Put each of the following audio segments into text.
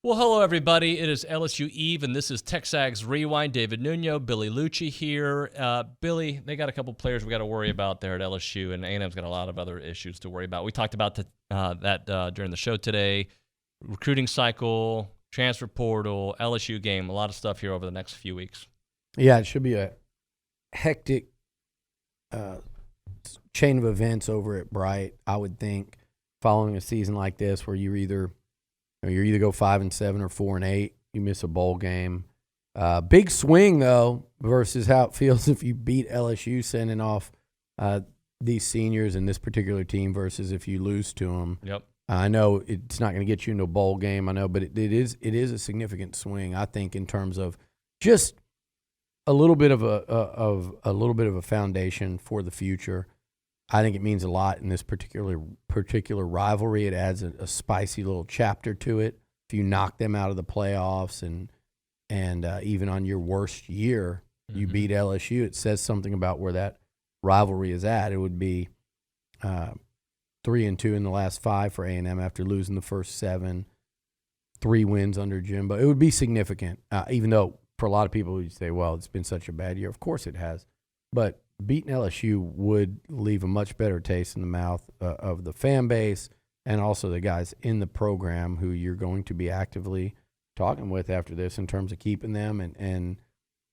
Well, hello, everybody. It is LSU Eve, and this is TexAgs Rewind. David Nuno, Billy Liucci here. Billy, they got a couple players we got to worry about there at LSU, and A&M's got a lot of other issues to worry about. We talked about that during the show today. Recruiting cycle, transfer portal, LSU game, a lot of stuff here over the next few weeks. Yeah, it should be a hectic chain of events over at Bright, I would think, following a season like this where you either go 5-7 or 4-8. You miss a bowl game. Big swing though versus how it feels if you beat LSU, sending off these seniors and this particular team versus if you lose to them. Yep. I know it's not going to get you into a bowl game. I know, but it is a significant swing. I think in terms of just a little bit of a foundation for the future. I think it means a lot in this particular rivalry. It adds a spicy little chapter to it. If you knock them out of the playoffs and even on your worst year, you beat LSU, it says something about where that rivalry is at. It would be 3-2 in the last 5 for A&M after losing the first 7, 3 wins under Jimbo. It would be significant, even though for a lot of people you say, well, it's been such a bad year. Of course it has. But beating LSU would leave a much better taste in the mouth of the fan base and also the guys in the program who you're going to be actively talking with after this in terms of keeping them and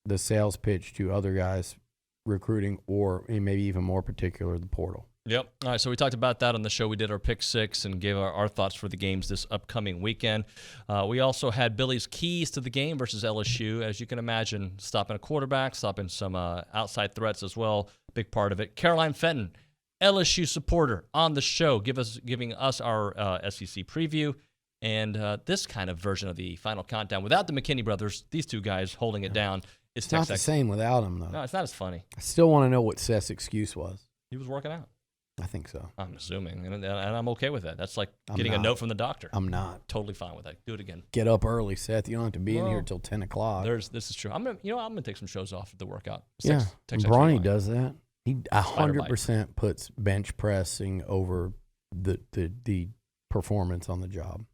the sales pitch to other guys recruiting or maybe even more particular, the portal. Yep. All right, so we talked about that on the show. We did our pick 6 and gave our thoughts for the games this upcoming weekend. We also had Billy's keys to the game versus LSU. As you can imagine, stopping a quarterback, stopping some outside threats as well, big part of it. Caroline Fenton, LSU supporter, on the show, giving us our SEC preview and this kind of version of the final countdown. Without the McKinney brothers, these two guys holding it down. It's not the same without them, though. No, it's not as funny. I still want to know what Seth's excuse was. He was working out. I think so. I'm assuming, and I'm okay with that. That's like getting a note from the doctor. I'm not. Totally fine with that. Do it again. Get up early, Seth. You don't have to be in here till 10 o'clock. This is true. I'm gonna take some shows off at the workout. Bronny does that. He 100% puts bench pressing over the performance on the job.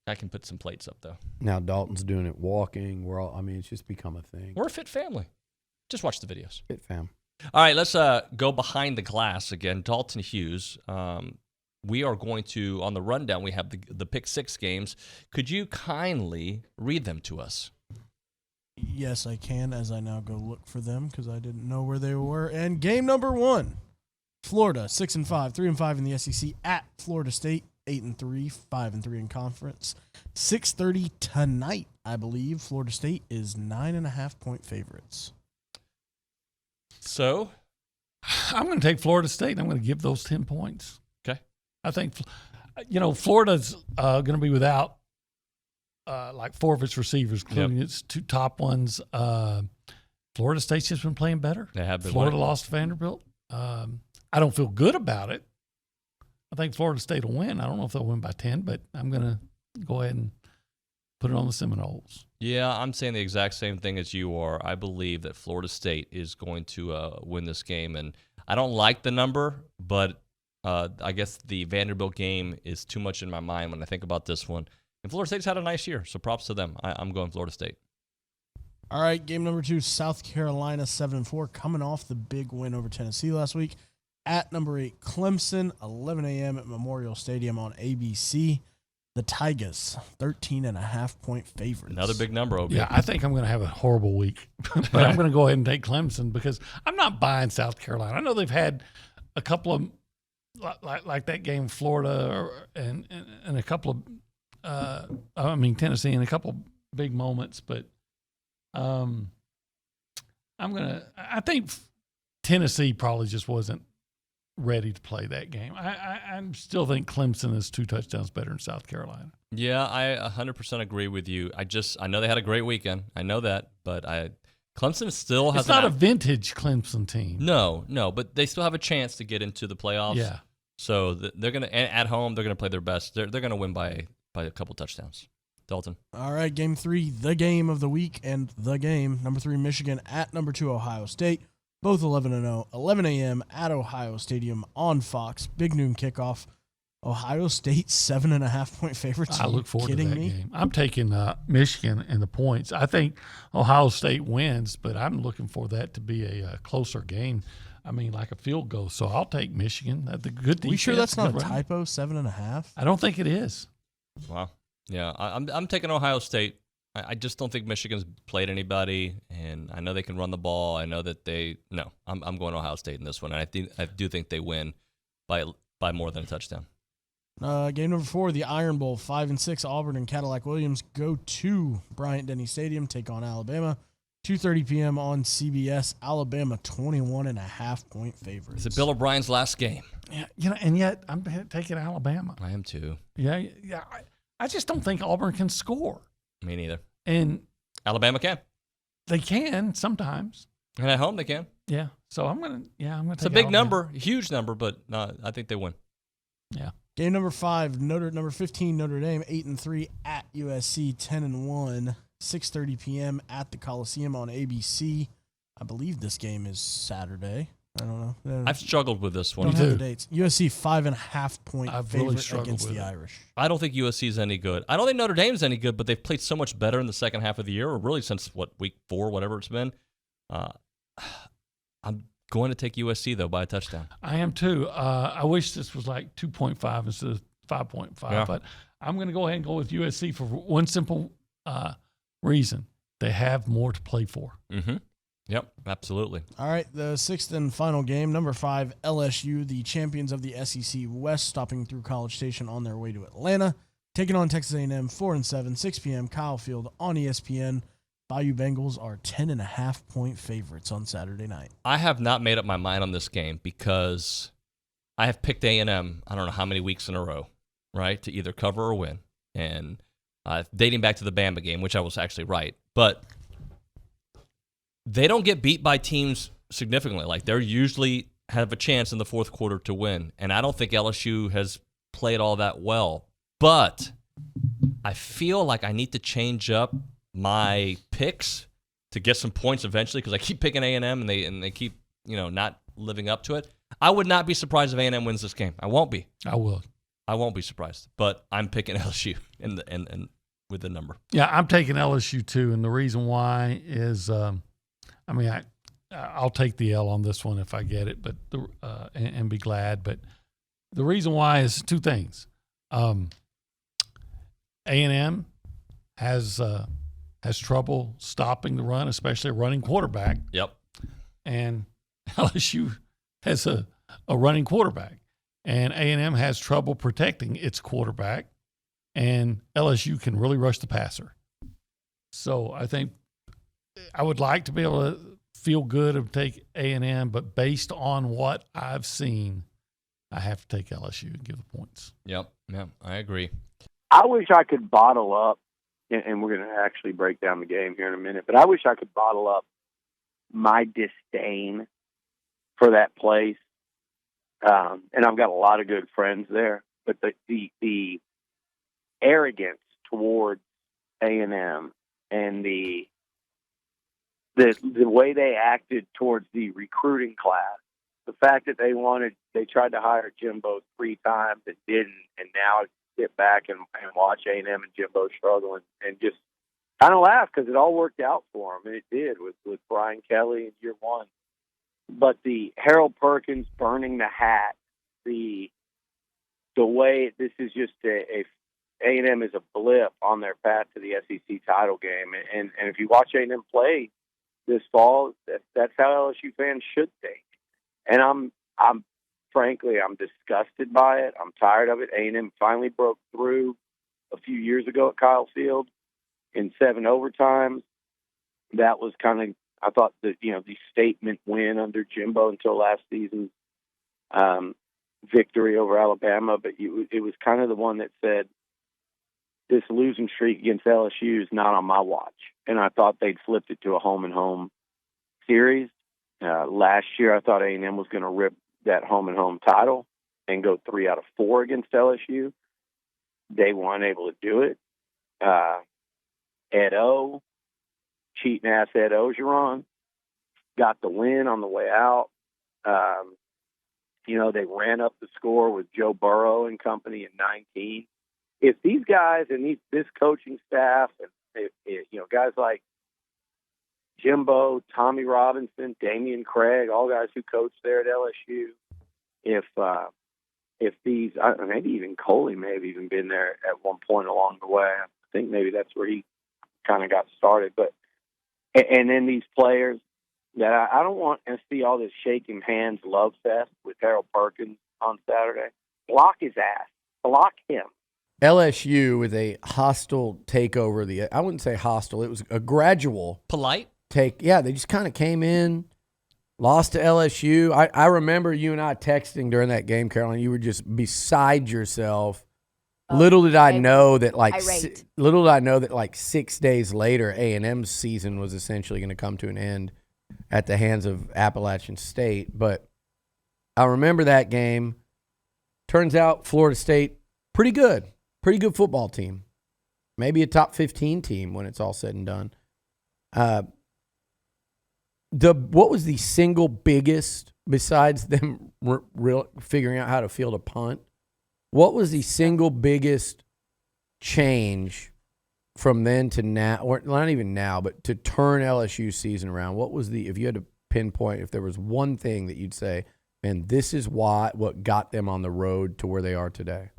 I can put some plates up though. Now Dalton's doing it walking. It's just become a thing. We're a fit family. Just watch the videos. Fit fam. All right, let's go behind the glass again. Dalton Hughes. We are going to, on the rundown, we have the pick 6 games. Could you kindly read them to us? Yes, I can, as I now go look for them because I didn't know where they were. And game number 1, Florida, 6-5, 3-5 in the SEC at Florida State, 8-3, 5-3 in conference. 6:30 tonight, I believe. Florida State is 9.5-point favorites. So, I'm going to take Florida State, and I'm going to give those 10 points. Okay. I think, Florida's going to be without like 4 of its receivers, including its 2 top ones. Florida State's just been playing better. They have been. Florida lost to Vanderbilt. I don't feel good about it. I think Florida State will win. I don't know if they'll win by 10, but I'm going to go ahead and put it on the Seminoles. Yeah, I'm saying the exact same thing as you are. I believe that Florida State is going to win this game, and I don't like the number, but I guess the Vanderbilt game is too much in my mind when I think about this one. And Florida State's had a nice year, so props to them. I'm going Florida State. All right, game number 2, South Carolina, 7-4, coming off the big win over Tennessee last week. At number 8, Clemson, 11 a.m. at Memorial Stadium on ABC. The Tigers, 13.5-point favorites. Another big number, OB. Yeah, I think I'm going to have a horrible week. But I'm going to go ahead and take Clemson because I'm not buying South Carolina. I know they've had a couple of, like that game, Florida, and a couple of, Tennessee, and a couple of big moments. But I think Tennessee probably just wasn't ready to play that game. I still think Clemson is 2 touchdowns better than South Carolina. Yeah, I 100% agree with you. I know they had a great weekend. I know that, but Clemson still has. It's not a vintage Clemson team. No, but they still have a chance to get into the playoffs. Yeah. So they're gonna at home. They're gonna play their best. They're gonna win by a couple touchdowns. Dalton. All right, game 3, the game of the week and the game. Number 3, Michigan at number 2, Ohio State. Both 11-0, 11 a.m. at Ohio Stadium on Fox. Big noon kickoff. Ohio State 7.5-point favorites. I look forward to kidding that me? game. I'm taking Michigan and the points. I think Ohio State wins, but I'm looking for that to be a closer game. I mean, like a field goal. So I'll take Michigan. The good defense. Are we sure that's not a good run. typo? 7.5. I don't think it is. Wow. Yeah, I'm taking Ohio State. I just don't think Michigan's played anybody, and I know they can run the ball. I know that I'm going Ohio State in this one, and I do think they win by more than a touchdown. Game number 4, the Iron Bowl. 5-6 Auburn and Cadillac Williams go to Bryant-Denny Stadium, take on Alabama. 2:30 p.m. on CBS. Alabama 21.5-point favorites. It's Bill O'Brien's last game. Yeah, and yet I'm taking Alabama. I am too. Yeah. I just don't think Auburn can score. Me neither. And Alabama can. they can sometimes. And at home they can. Yeah. So I'm gonna take It's a big Alabama. number, a huge number, but I think they win. Yeah. Game number 5, number 15 Notre Dame 8-3 at USC 10-1. 6:30 p.m. at the Coliseum on ABC. I believe this game is Saturday. I don't know. I've struggled with this one. Don't have the dates. USC 5.5-point I've really favorite struggled against with the it. Irish. I don't think USC is any good. I don't think Notre Dame's any good, but they've played so much better in the second half of the year, or really since week 4, whatever it's been. I'm going to take USC though by a touchdown. I am too. I wish this was like 2.5 instead of 5.5, but I'm going to go ahead and go with USC for one simple reason: they have more to play for. Mm-hmm. Yep, absolutely. All right, the 6th and final game, number 5, LSU, the champions of the SEC West, stopping through College Station on their way to Atlanta, taking on Texas A&M, 4-7, 6 p.m. Kyle Field on ESPN. Bayou Bengals are 10.5-point favorites on Saturday night. I have not made up my mind on this game because I have picked A&M, I don't know how many weeks in a row, right, to either cover or win. And dating back to the Bama game, which I was actually right. But they don't get beat by teams significantly. Like, they're usually have a chance in the fourth quarter to win. And I don't think LSU has played all that well. But I feel like I need to change up my picks to get some points eventually because I keep picking A&M and they keep, not living up to it. I would not be surprised if A&M wins this game. I won't be. I will. I won't be surprised. But I'm picking LSU and with the number. Yeah, I'm taking LSU too, and the reason why is, I'll take the L on this one if I get it, but and be glad. But the reason why is two things. A&M has trouble stopping the run, especially a running quarterback. Yep. And LSU has a running quarterback, and A&M has trouble protecting its quarterback, and LSU can really rush the passer. So I think I would like to be able to feel good and take A&M, but based on what I've seen, I have to take LSU and give the points. Yep. Yeah, I agree. I wish I could bottle up, and we're going to actually break down the game here in a minute, but I wish I could bottle up my disdain for that place. And I've got a lot of good friends there, but the arrogance towards A&M and the way they acted towards the recruiting class, the fact that they tried to hire Jimbo 3 times and didn't, and now sit back and watch A&M and Jimbo struggle and just kind of laugh because it all worked out for them, and it did with Brian Kelly in year 1. But the Harold Perkins burning the hat, the way this is just A&M is a blip on their path to the SEC title game, and if you watch A&M play this fall, that's how LSU fans should think. And I'm frankly disgusted by it. I'm tired of it. A&M finally broke through a few years ago at Kyle Field in 7 overtimes. That was kind of, I thought, the statement win under Jimbo until last season's victory over Alabama. But it was kind of the one that said, this losing streak against LSU is not on my watch. And I thought they'd flipped it to a home-and-home series. Last year, I thought A&M was going to rip that home-and-home title and go 3 out of 4 against LSU. They weren't able to do it. Ed O, cheating-ass Ed Ogeron, got the win on the way out. They ran up the score with Joe Burrow and company in 19. If these guys and this coaching staff and guys like Jimbo, Tommy Robinson, Damian Craig, all guys who coached there at LSU, if these, maybe even Coley may have even been there at one point along the way. I think maybe that's where he kind of got started. But and then these players that I don't want to see all this shaking hands love fest with Harold Perkins on Saturday. Block his ass. Block him. LSU with a hostile takeover. I wouldn't say hostile. It was a gradual Polite. take. Yeah, they just kind of came in, lost to LSU. I remember you and I texting during that game, Caroline. You were just beside yourself. Little did I know that like 6 days later, A&M's season was essentially going to come to an end at the hands of Appalachian State. But I remember that game. Turns out Florida State, pretty good football team. Maybe a top 15 team when it's all said and done. What was the single biggest, besides them figuring out how to field a punt, what was the single biggest change from then to now, or not even now, but to turn LSU's season around? What was if you had to pinpoint, if there was one thing that you'd say, man, this is what got them on the road to where they are today?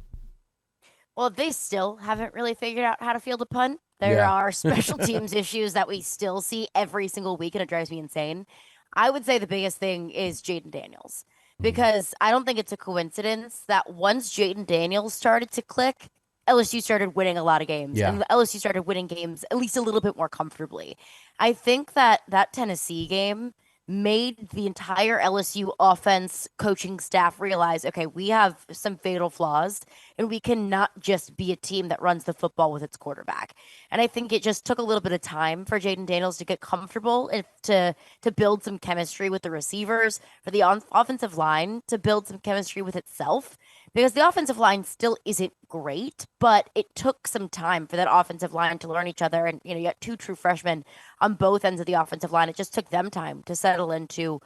Well, they still haven't really figured out how to field a punt. There are special teams issues that we still see every single week, and it drives me insane. I would say the biggest thing is Jaden Daniels, because I don't think it's a coincidence that once Jaden Daniels started to click, LSU started winning a lot of games, and LSU started winning games at least a little bit more comfortably. I think that Tennessee game made the entire LSU offense coaching staff realize, okay, we have some fatal flaws, and we cannot just be a team that runs the football with its quarterback. And I think it just took a little bit of time for Jaden Daniels to get comfortable and to build some chemistry with the receivers, for the offensive line to build some chemistry with itself, because the offensive line still isn't great, but it took some time for that offensive line to learn each other. And, you got two true freshmen on both ends of the offensive line. It just took them time to settle into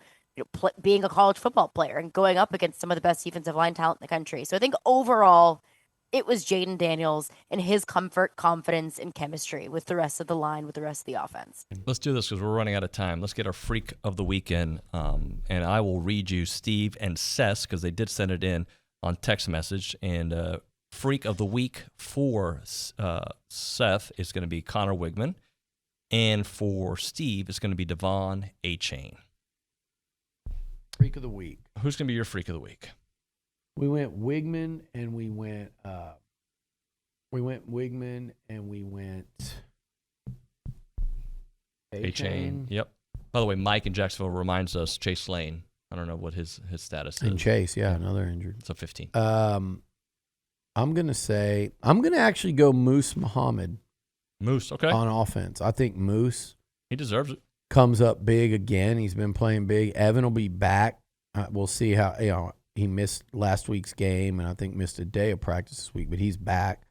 being a college football player and going up against some of the best defensive line talent in the country. So I think overall, it was Jaden Daniels and his comfort, confidence, and chemistry with the rest of the line, with the rest of the offense. Let's do this because we're running out of time. Let's get our freak of the weekend, and I will read you Steve and Seth, because they did send it in on text message. And freak of the week for Seth is going to be Connor Wigman, and for Steve it's going to be Devon Achane. Freak of the week. Who's going to be your freak of the week? We went Wigman and we went Achane. Yep. By the way, Mike in Jacksonville reminds us Chase Lane. I don't know what his status is. And Chase, another injured. So 15. I'm gonna actually go Moose Muhammad. Moose, okay. On offense. I think Moose, he deserves it. Comes up big again. He's been playing big. Evan will be back. We'll see how he missed last week's game, and I think missed a day of practice this week, but he's back.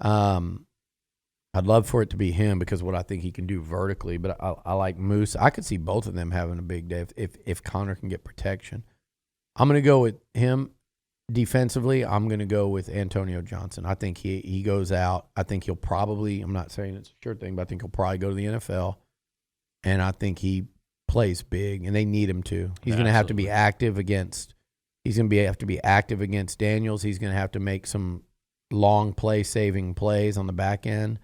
I'd love for it to be him because of what I think he can do vertically, but I like Moose. I could see both of them having a big day if Connor can get protection. I'm going to go with him defensively. I'm going to go with Antonio Johnson. I think he goes out. I think he'll probably, I'm not saying it's a sure thing, but I think he'll probably go to the NFL, and I think he plays big, and they need him to. He's going to have to be active against Daniels. He's going to have to make some long play-saving plays on the back end.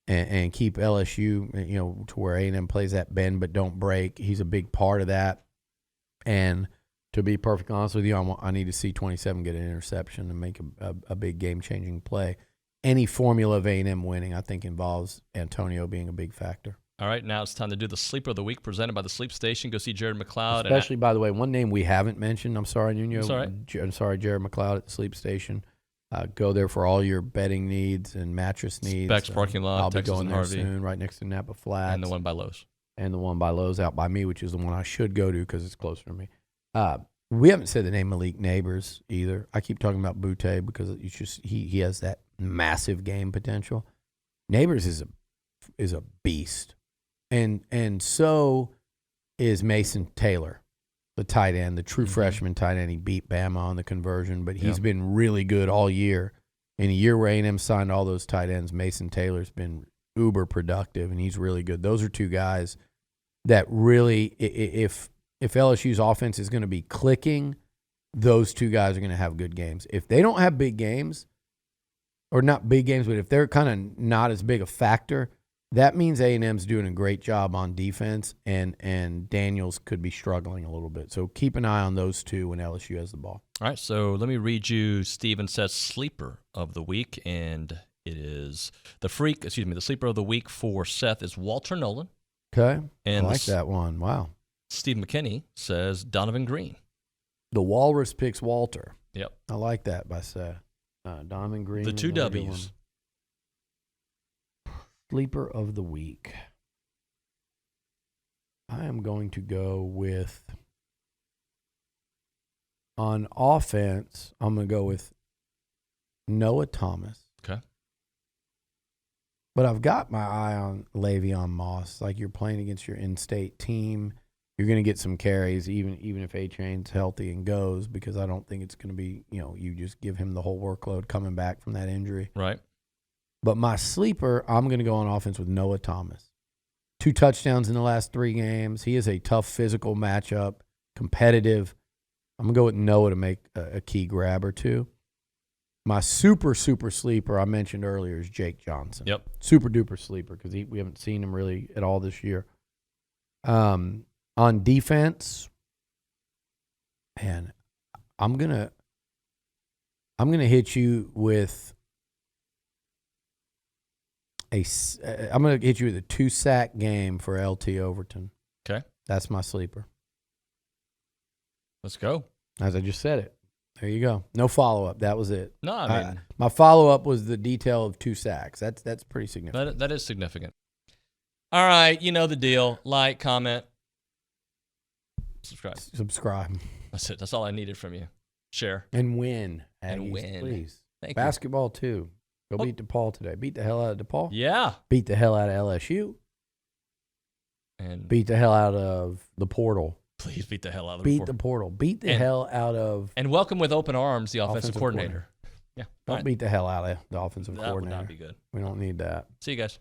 And keep LSU, to where A&M plays that bend but don't break. He's a big part of that. And to be perfectly honest with you, I need to see 27 get an interception and make a big game-changing play. Any formula of A&M winning, I think, involves Antonio being a big factor. All right, now it's time to do the Sleeper of the Week presented by the Sleep Station. Go see Jared McLeod. Especially, by the way, one name we haven't mentioned. I'm sorry, Nuno. Sorry. I'm sorry, Jared McLeod at the Sleep Station. Go there for all your bedding needs and mattress needs. Specs parking lot. I'll Texas be going there Harvey. soon, right next to Napa Flats. And the one by Lowe's. And the one by Lowe's out by me, which is the one I should go to because it's closer to me. We haven't said the name Malik Neighbors either. I keep talking about Butte because it's just he has that massive game potential. Neighbors is a beast, and so is Mason Taylor. the tight end, the true freshman tight end. He beat Bama on the conversion, but he's been really good all year. In a year where A&M signed all those tight ends, Mason Taylor's been uber productive, and he's really good. Those are two guys that really, if LSU's offense is going to be clicking, those two guys are going to have good games. If they don't have big games, or not big games, but if they're kind of not as big a factor, that means A&M's doing a great job on defense, and Daniels could be struggling a little bit. So keep an eye on those two when LSU has the ball. All right, so let me read you Steven Sett's sleeper of the week, and it is the sleeper of the week for Seth is Walter Nolan. Okay, And I like that one. Wow. Steve McKinney says Donovan Green. The Walrus picks Walter. Yep. I like that by Seth. Donovan Green. The two another good W's. one. Sleeper of the week. I am going to go with, on offense, I'm going to go with Noah Thomas. Okay. But I've got my eye on Le'Veon Moss. Like, you're playing against your in-state team. You're going to get some carries, even if A-Train's healthy and goes, because I don't think it's going to be, you just give him the whole workload coming back from that injury. Right. But my sleeper, I'm going to go on offense with Noah Thomas. 2 touchdowns in the last 3 games. He is a tough physical matchup, competitive. I'm going to go with Noah to make a key grab or two. My super sleeper I mentioned earlier is Jake Johnson. Yep. Super duper sleeper because we haven't seen him really at all this year. On defense, man, I'm gonna hit you with a 2-sack game for LT Overton. Okay. That's my sleeper. Let's go. As I just said it. There you go. No follow-up. That was it. No, I mean, my follow-up was the detail of 2 sacks. That's pretty significant. that is significant. All right, you know the deal. Like, comment, subscribe. That's it. That's all I needed from you. Share. And win. And Aggies, win. please. Thank Basketball, too. Go beat DePaul today. Beat the hell out of DePaul. you. Yeah. Beat the hell out of LSU. And Beat the hell out of the portal. please beat the hell out of Beat the portal. Beat the hell out of. And welcome with open arms the offensive coordinator. Yeah. Don't All right. beat the hell out of the offensive That would coordinator. not be good. We don't need that. See you guys.